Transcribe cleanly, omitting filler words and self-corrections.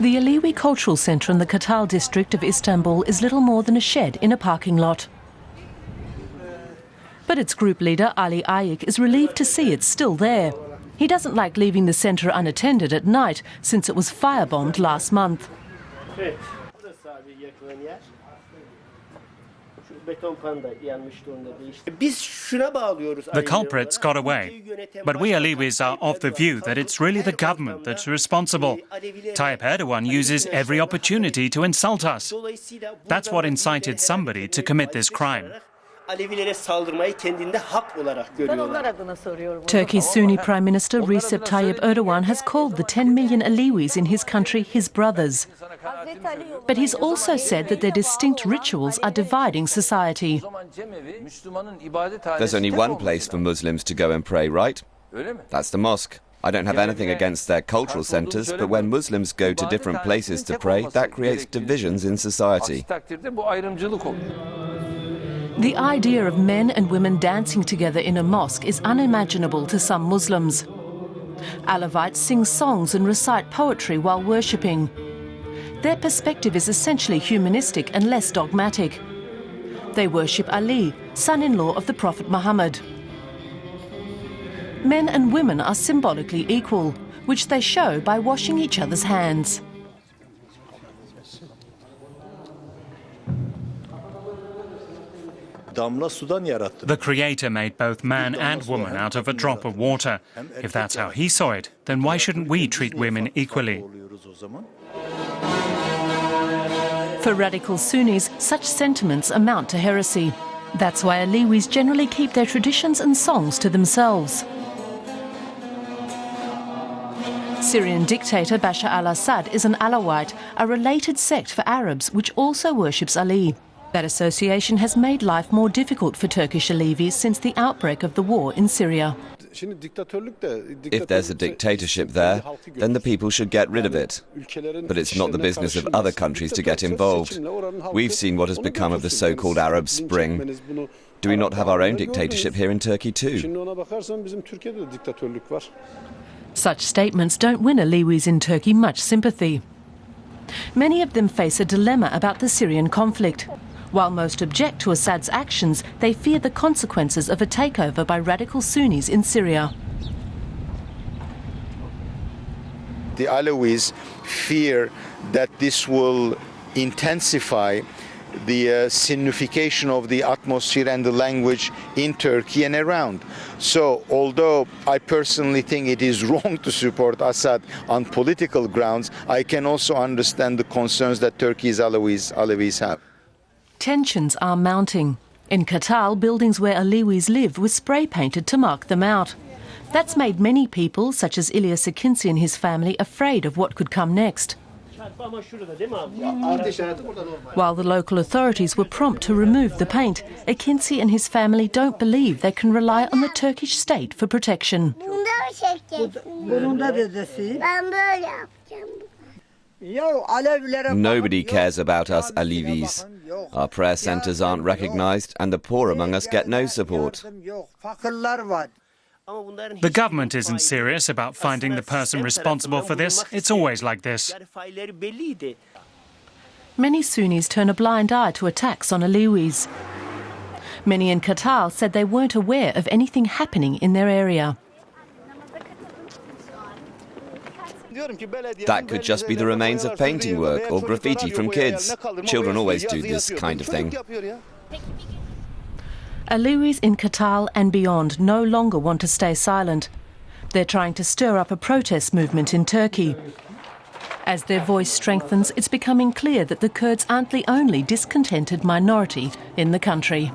The Alevi Cultural Centre in the Kartal district of Istanbul is little more than a shed in a parking lot. But its group leader, Ali Ayik, is relieved to see it's still there. He doesn't like leaving the centre unattended at night, since it was firebombed last month. The culprits got away, but we Alevis are of the view that it's really the government that's responsible. Tayyip Erdogan uses every opportunity to insult us. That's what incited somebody to commit this crime. Turkey's Sunni Prime Minister Recep Tayyip Erdogan has called the 10 million Alevis in his country his brothers. But he's also said that their distinct rituals are dividing society. There's only one place for Muslims to go and pray, right? That's the mosque. I don't have anything against their cultural centres, but when Muslims go to different places to pray, that creates divisions in society. The idea of men and women dancing together in a mosque is unimaginable to some Muslims. Alevites sing songs and recite poetry while worshipping. Their perspective is essentially humanistic and less dogmatic. They worship Ali, son-in-law of the Prophet Muhammad. Men and women are symbolically equal, which they show by washing each other's hands. The Creator made both man and woman out of a drop of water. If that's how he saw it, then why shouldn't we treat women equally? For radical Sunnis, such sentiments amount to heresy. That's why Alevis generally keep their traditions and songs to themselves. Syrian dictator Bashar al-Assad is an Alawite, a related sect for Arabs which also worships Ali. That association has made life more difficult for Turkish Alevis since the outbreak of the war in Syria. If there's a dictatorship there, then the people should get rid of it. But it's not the business of other countries to get involved. We've seen what has become of the so-called Arab Spring. Do we not have our own dictatorship here in Turkey too? Such statements don't win Alevis in Turkey much sympathy. Many of them face a dilemma about the Syrian conflict. While most object to Assad's actions, they fear the consequences of a takeover by radical Sunnis in Syria. The Alevis fear that this will intensify the signification of the atmosphere and the language in Turkey and around. So, although I personally think it is wrong to support Assad on political grounds, I can also understand the concerns that Turkey's Alevis have. Tensions are mounting. In Kartal, buildings where Alevis live were spray-painted to mark them out. That's made many people, such as Ilyas Akinci and his family, afraid of what could come next. While the local authorities were prompt to remove the paint, Akinci and his family don't believe they can rely on the Turkish state for protection. Nobody cares about us Alevis. Our prayer centres aren't recognised and the poor among us get no support. The government isn't serious about finding the person responsible for this. It's always like this. Many Sunnis turn a blind eye to attacks on Alevis. Many in Kartal said they weren't aware of anything happening in their area. That could just be the remains of painting work or graffiti from kids. Children always do this kind of thing. Alevis in Kartal and beyond no longer want to stay silent. They're trying to stir up a protest movement in Turkey. As their voice strengthens, it's becoming clear that the Kurds aren't the only discontented minority in the country.